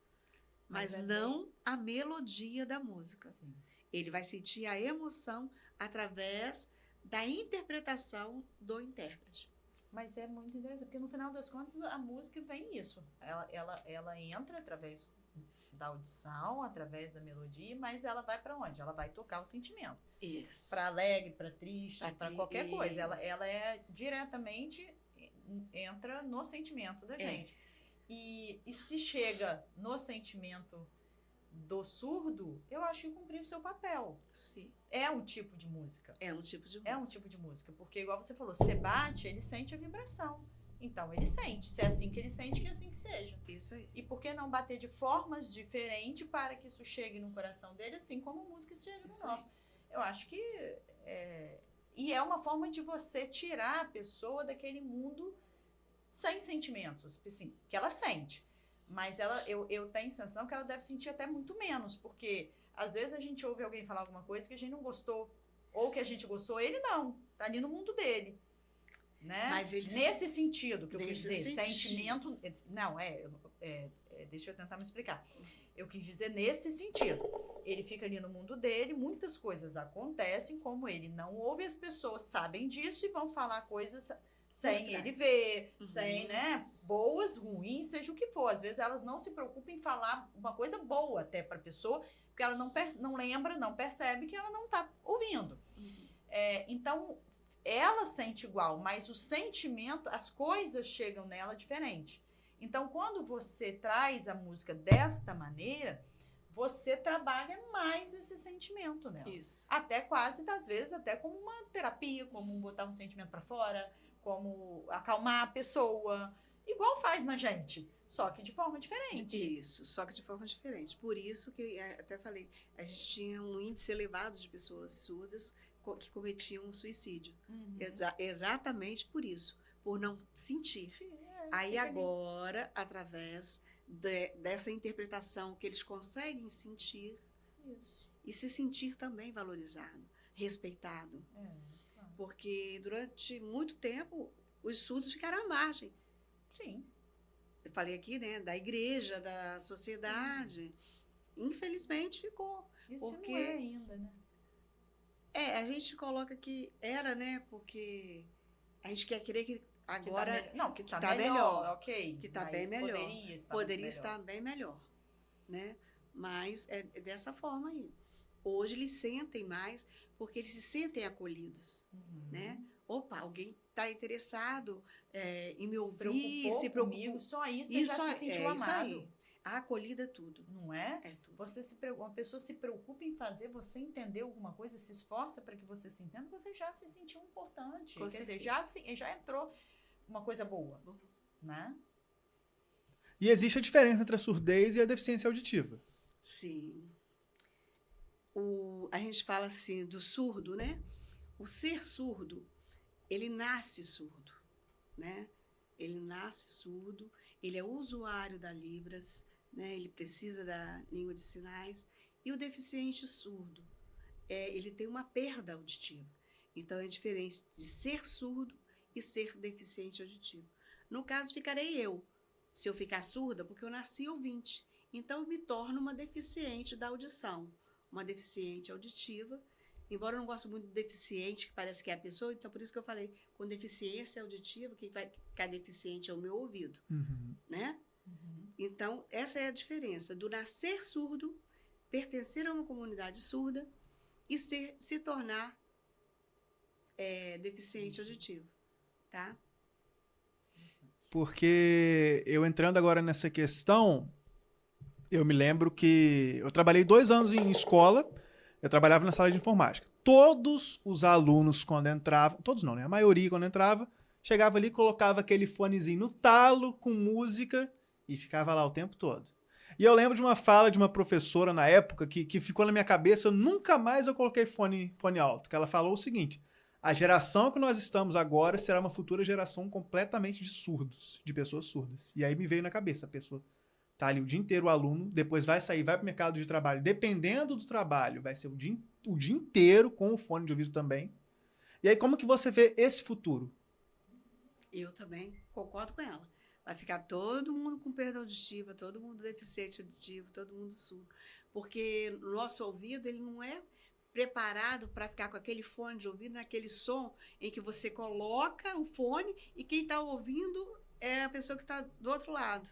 mas não a melodia da música. Sim. Ele vai sentir a emoção através da interpretação do intérprete. Mas é muito interessante, porque no final das contas a música vem isso. Ela entra através da audição, através da melodia, mas ela vai para onde? Ela vai tocar o sentimento. Isso. Para alegre, para triste, para qualquer isso. coisa. Ela é diretamente, entra no sentimento da gente. E se chega no sentimento do surdo, eu acho que cumpriu o seu papel. Sim. É um tipo de música. É um tipo de música. É um tipo de música, porque igual você falou, você bate, ele sente a vibração. Então ele sente, se é assim que ele sente, que é assim que seja. Isso aí. E por que não bater de formas diferentes para que isso chegue no coração dele, assim como a música chega no nosso? Eu acho que e é uma forma de você tirar a pessoa daquele mundo sem sentimentos, assim, que ela sente. Mas eu tenho a sensação que ela deve sentir até muito menos, porque às vezes a gente ouve alguém falar alguma coisa que a gente não gostou, ou que a gente gostou, ele não, tá ali no mundo dele, né? Mas nesse sentido que eu quis dizer, sentido. sentimento, não, deixa eu tentar me explicar. Eu quis dizer nesse sentido, ele fica ali no mundo dele, muitas coisas acontecem, como ele não ouve, as pessoas sabem disso e vão falar coisas sem ele ver, sem, né, boas, ruins, seja o que for. Às vezes elas não se preocupam em falar uma coisa boa até para a pessoa, porque ela não lembra, não percebe que ela não está ouvindo. Então, ela sente igual, mas o sentimento, as coisas chegam nela diferente. Então, quando você traz a música desta maneira, você trabalha mais esse sentimento nela. Isso. Até quase, às vezes, até como uma terapia, como botar um sentimento para fora, como acalmar a pessoa, igual faz na gente, só que de forma diferente. Isso, só que de forma diferente. Por isso que, até falei, a gente tinha um índice elevado de pessoas surdas que cometiam suicídio. Exatamente por isso, por não sentir. Aí agora, através dessa interpretação que eles conseguem sentir, e se sentir também valorizado, respeitado. Porque durante muito tempo os surdos ficaram à margem. Sim. Eu falei aqui, né, da igreja, da sociedade. Infelizmente ficou. Isso porque não é ainda, né? A gente coloca que era, né, porque a gente quer crer que agora que tá melhor, ok. Que está bem melhor. Poderia estar bem melhor, né? Mas é dessa forma aí. Hoje eles sentem mais porque eles se sentem acolhidos, né? Opa, alguém está interessado em me ouvir, se preocupou comigo. Só aí você já se sentiu amado. Isso aí. A acolhida é tudo. Não é? É tudo. Uma pessoa se preocupa em fazer você entender alguma coisa, se esforça para que você se entenda, você já se sentiu importante. Com Quer dizer, já entrou uma coisa boa, né? E existe a diferença entre a surdez e a deficiência auditiva. Sim. A gente fala assim do surdo, né? O ser surdo, ele nasce surdo, né? Ele nasce surdo, ele é usuário da Libras, né? Ele precisa da língua de sinais. E o deficiente surdo, ele tem uma perda auditiva. Então, é diferente de ser surdo e ser deficiente auditivo. No caso, ficarei eu, se eu ficar surda, porque eu nasci ouvinte. Então, eu me torno uma deficiente da audição, uma deficiente auditiva. Embora eu não goste muito de deficiente, que parece que é a pessoa, então por isso que eu falei, com deficiência auditiva, que vai ficar deficiente é o meu ouvido, né? Então, essa é a diferença do nascer surdo, pertencer a uma comunidade surda e se tornar deficiente auditivo, tá? Porque eu entrando agora nessa questão, eu me lembro que eu trabalhei 2 anos em escola, eu trabalhava na sala de informática. Todos os alunos, quando entravam, todos não, né? A maioria, quando entrava, chegava ali, colocava aquele fonezinho no talo, com música, E ficava lá o tempo todo. E eu lembro de uma fala de uma professora na época que ficou na minha cabeça, nunca mais eu coloquei fone alto, que ela falou o seguinte: a geração que nós estamos agora será uma futura geração completamente de surdos, de pessoas surdas. E aí me veio na cabeça, a pessoa tá ali o dia inteiro, o aluno, depois vai sair, vai pro mercado de trabalho, dependendo do trabalho, vai ser o dia inteiro com o fone de ouvido também. E aí como que você vê esse futuro? Eu também concordo com ela. Vai ficar todo mundo com perda auditiva, todo mundo deficiente auditivo, todo mundo surdo. Porque o nosso ouvido, ele não é preparado para ficar com aquele fone de ouvido, naquele som em que você coloca o fone e quem está ouvindo é a pessoa que está do outro lado.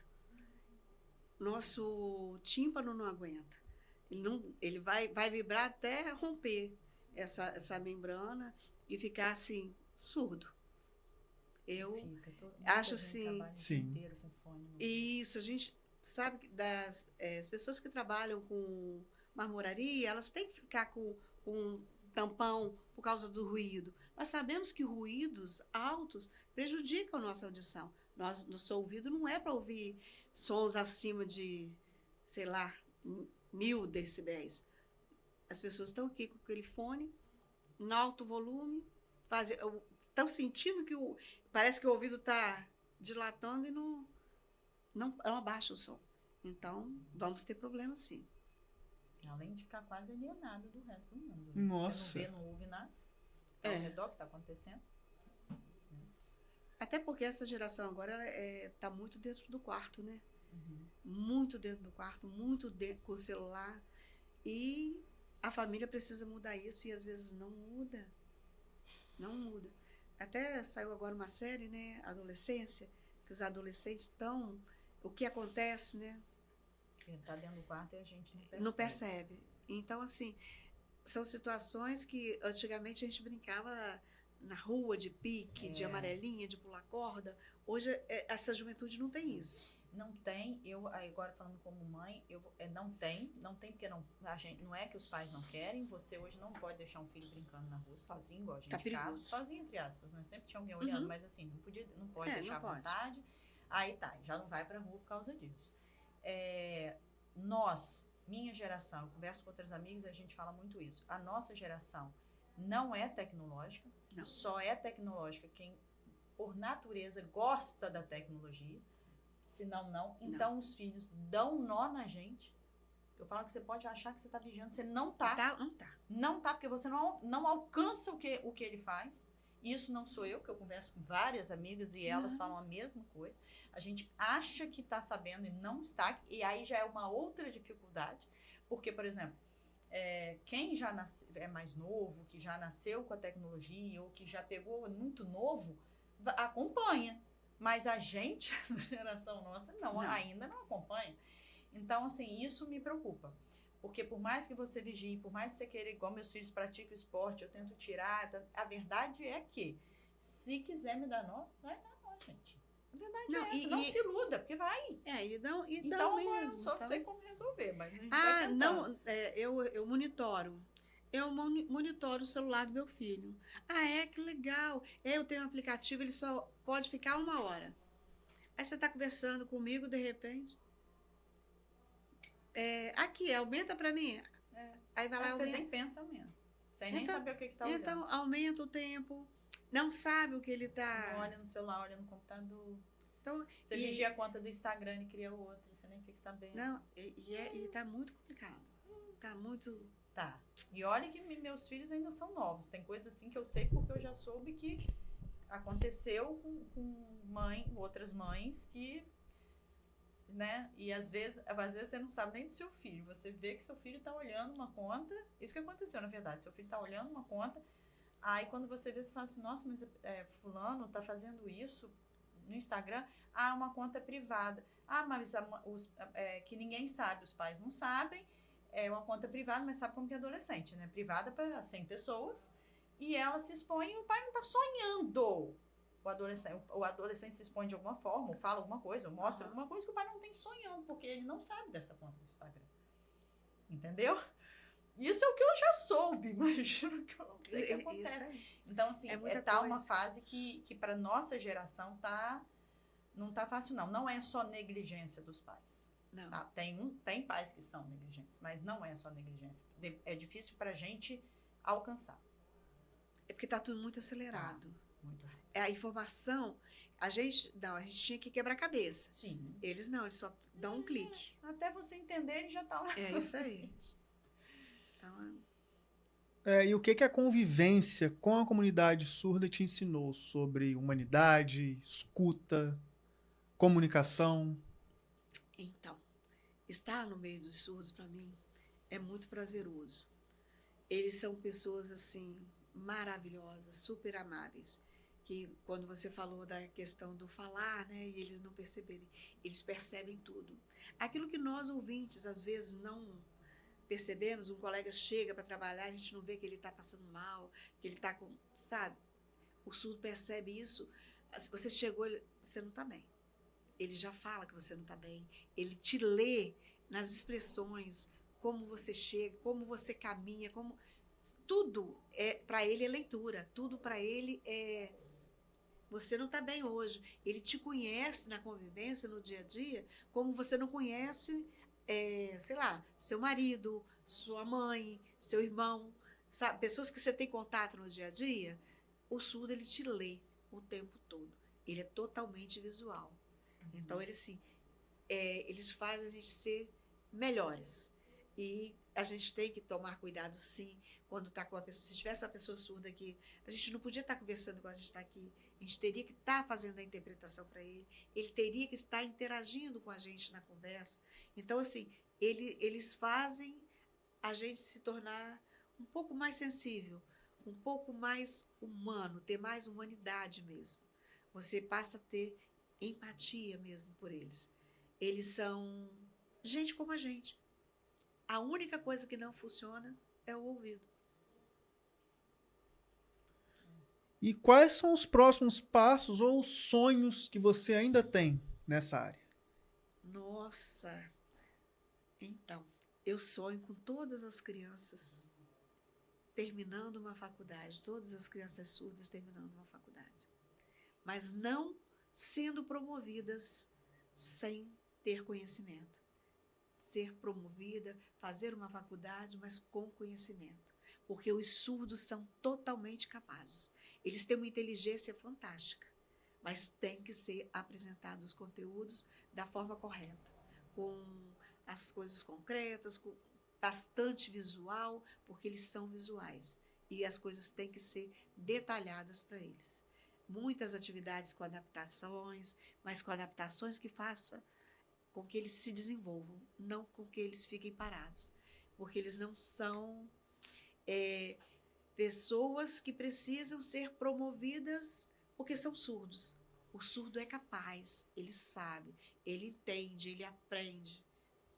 Nosso tímpano não aguenta. Ele vai vibrar até romper essa membrana e ficar assim, surdo. Eu acho assim. Sim. Isso, a gente sabe que as pessoas que trabalham com marmoraria, elas têm que ficar com um tampão por causa do ruído. Nós sabemos que ruídos altos prejudicam a nossa audição. Nosso ouvido não é para ouvir sons acima de, sei lá, 1000 decibéis. As pessoas estão aqui com aquele fone, em alto volume, estão sentindo que parece que o ouvido está dilatando e não abaixa o som. Então, vamos ter problema sim. Além de ficar quase alienado do resto do mundo. Né? Nossa. Você não vê, não ouve nada. Ao redor que está acontecendo. Até porque essa geração agora está muito dentro do quarto, né? Uhum. Muito dentro do quarto, muito com o celular. E a família precisa mudar isso e às vezes não muda. Não muda. Até saiu agora uma série, né? Adolescência, que os adolescentes estão... O que acontece, né? Quem está dentro do quarto e a gente não percebe. Não percebe. Então, assim, são situações que antigamente a gente brincava na rua de pique, de amarelinha, de pular corda. Hoje essa juventude não tem isso. Não tem, eu agora falando como mãe, não tem porque a gente, não é que os pais não querem, você hoje não pode deixar um filho brincando na rua sozinho, igual a gente ficava, sozinho entre aspas, né? Sempre tinha alguém olhando, mas assim, não pode deixar à vontade. Aí tá, já não vai pra rua por causa disso. Minha geração, eu converso com outras amigas, a gente fala muito isso. A nossa geração não é tecnológica, só é tecnológica quem, por natureza, gosta da tecnologia. Senão, não. Então, os filhos dão nó na gente. Eu falo que você pode achar que você está vigiando, você não está. Não tá, porque você não alcança o que ele faz. Isso não sou eu, que eu converso com várias amigas e elas falam a mesma coisa. A gente acha que está sabendo e não está. E aí já é uma outra dificuldade. Porque, por exemplo, quem já é mais novo, que já nasceu com a tecnologia ou que já pegou muito novo, acompanha. Mas a gente, essa geração nossa, ainda não acompanha. Então, assim, isso me preocupa. Porque por mais que você vigie, por mais que você queira, igual meus filhos praticam esporte, eu tento tirar, a verdade é que, se quiser me dar nó, vai dar nó, gente. A verdade é essa, não se iluda, porque vai. Então eu só sei como resolver, mas a gente vai tentando. Eu monitoro. Eu monitoro o celular do meu filho. Que legal. Eu tenho um aplicativo, ele só pode ficar 1 hora. Aí você está conversando comigo, de repente. Aumenta para mim. Aí vai lá, aumenta. Você nem pensa, aumenta. Sem nem saber o que está olhando. Então, aumenta o tempo. Não sabe o que ele está... Não olha no celular, olha no computador. Então, você vigia a conta do Instagram e cria outra, você nem fica sabendo. Não, e tá muito complicado. Tá muito... Tá. E olha que meus filhos ainda são novos. Tem coisa assim que eu sei porque eu já soube que aconteceu com outras mães que, né? E às vezes você não sabe nem do seu filho. Você vê que seu filho tá olhando uma conta. Isso que aconteceu, na verdade. Seu filho tá olhando uma conta. Aí quando você vê, você fala assim, nossa, mas fulano tá fazendo isso no Instagram. Uma conta privada. Mas que ninguém sabe, os pais não sabem. É uma conta privada, mas sabe como que é adolescente, né? Privada para 100 pessoas. E ela se expõe e o pai não está sonhando. O adolescente se expõe de alguma forma, ou fala alguma coisa, ou mostra alguma coisa que o pai não tem sonhando, porque ele não sabe dessa conta do Instagram. Entendeu? Isso é o que eu já soube, imagino que eu não sei o que acontece. Então, assim, uma fase que para nossa geração tá Não tá fácil, não. Não é só negligência dos pais. Não. Tá? Tem pais que são negligentes, mas não é só negligência. É difícil pra gente alcançar. É porque está tudo muito acelerado. Muito rápido. A informação, a gente tinha que quebrar a cabeça. Sim. Eles não, eles só dão um clique. Até você entender, ele já tá lá. É isso aí. Então, E o que a convivência com a comunidade surda te ensinou sobre humanidade, escuta, comunicação? então, estar no meio dos surdos, para mim, é muito prazeroso. Eles são pessoas, assim, maravilhosas, super amáveis. Que quando você falou da questão do falar, né, e eles não perceberem, eles percebem tudo. Aquilo que nós, ouvintes, às vezes não percebemos, um colega chega para trabalhar, a gente não vê que ele está passando mal, que ele está com, sabe? O surdo percebe isso. Se você chegou, você não está bem. Ele já fala que você não está bem. Ele te lê nas expressões, como você chega, como você caminha, como tudo para ele é leitura. Tudo para ele é você não está bem hoje. Ele te conhece na convivência, no dia a dia, como você não conhece, sei lá, seu marido, sua mãe, seu irmão, sabe? Pessoas que você tem contato no dia a dia. O surdo, ele te lê o tempo todo. Ele é totalmente visual. Então, eles fazem a gente ser melhores. E a gente tem que tomar cuidado, sim, quando está com a pessoa. Se tivesse uma pessoa surda aqui, a gente não podia estar conversando igual a gente está aqui. A gente teria que estar fazendo a interpretação para ele. Ele teria que estar interagindo com a gente na conversa. Então, assim, eles fazem a gente se tornar um pouco mais sensível, um pouco mais humano, ter mais humanidade mesmo. Você passa a ter empatia mesmo por eles. Eles são gente como a gente. A única coisa que não funciona é o ouvido. E quais são os próximos passos ou sonhos que você ainda tem nessa área? Nossa! Então, eu sonho com todas as crianças terminando uma faculdade, todas as crianças surdas terminando uma faculdade. Mas não sendo promovidas sem ter conhecimento. Ser promovida, fazer uma faculdade, mas com conhecimento. Porque os surdos são totalmente capazes. Eles têm uma inteligência fantástica, mas tem que ser apresentados os conteúdos da forma correta, com as coisas concretas, com bastante visual, porque eles são visuais. E as coisas têm que ser detalhadas para eles. Muitas atividades com adaptações, mas com adaptações que façam com que eles se desenvolvam, não com que eles fiquem parados. Porque eles não são pessoas que precisam ser promovidas porque são surdos. O surdo é capaz, ele sabe, ele entende, ele aprende,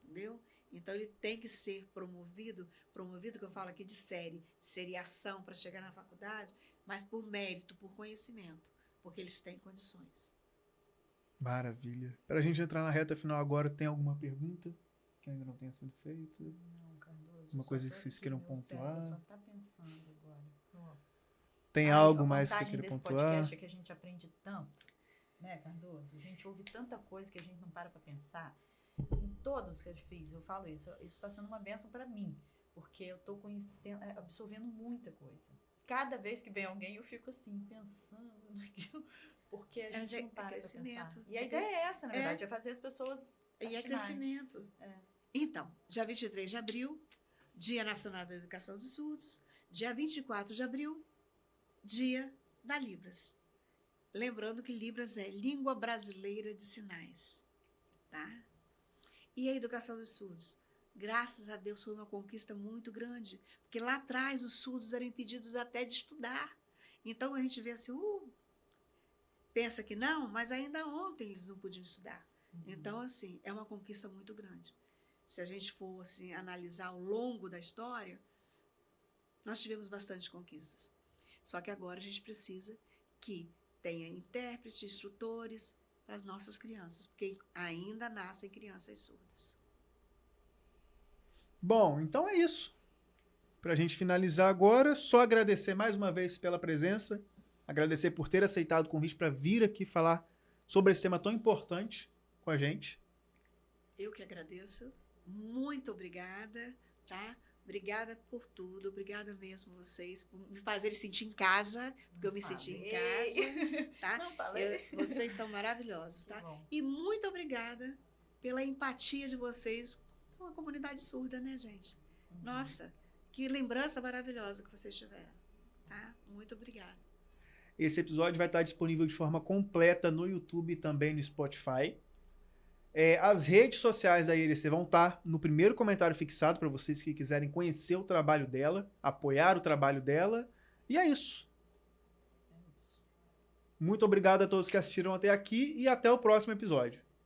entendeu? Então ele tem que ser promovido que eu falo aqui de seriação para chegar na faculdade, mas por mérito, por conhecimento, porque eles têm condições. Maravilha. Para a gente entrar na reta final agora, tem alguma pergunta que ainda não tenha sido feita? Não, Cardoso. Uma coisa que vocês queiram pontuar? Só tá pensando agora. Tem algo mais que você queira pontuar? Podcast é que a gente aprende tanto, né, Cardoso? A gente ouve tanta coisa que a gente não para pensar. Em todos que eu fiz, eu falo isso. Isso está sendo uma bênção para mim, porque eu estou absorvendo muita coisa. Cada vez que vem alguém, eu fico assim, pensando naquilo, porque a gente não para para pensar. E a ideia é essa, na verdade, é fazer as pessoas E é crescimento. Então, dia 23 de abril, Dia Nacional da Educação dos Surdos. Dia 24 de abril, Dia da Libras. Lembrando que Libras é Língua Brasileira de Sinais. Tá? E a educação dos surdos? Graças a Deus foi uma conquista muito grande, porque lá atrás os surdos eram impedidos até de estudar. Então a gente vê assim, pensa que não, mas ainda ontem eles não podiam estudar. Então, assim, é uma conquista muito grande. Se a gente for assim, analisar ao longo da história, nós tivemos bastante conquistas. Só que agora a gente precisa que tenha intérpretes, instrutores para as nossas crianças, porque ainda nascem crianças surdas. Bom, então é isso. Para a gente finalizar agora, só agradecer mais uma vez pela presença, agradecer por ter aceitado o convite para vir aqui falar sobre esse tema tão importante com a gente. Eu que agradeço. Muito obrigada, tá? Obrigada por tudo. Obrigada mesmo vocês por me fazerem sentir em casa, porque eu me senti em casa, tá? Não falei. Vocês são maravilhosos, tá? Que bom. E muito obrigada pela empatia de vocês com a comunidade surda, né, gente? Nossa, que lembrança maravilhosa que vocês tiveram, tá? Muito obrigada. Esse episódio vai estar disponível de forma completa no YouTube e também no Spotify. As redes sociais da IRC vão estar no primeiro comentário fixado para vocês que quiserem conhecer o trabalho dela, apoiar o trabalho dela. E é isso. É isso. Muito obrigado a todos que assistiram até aqui e até o próximo episódio.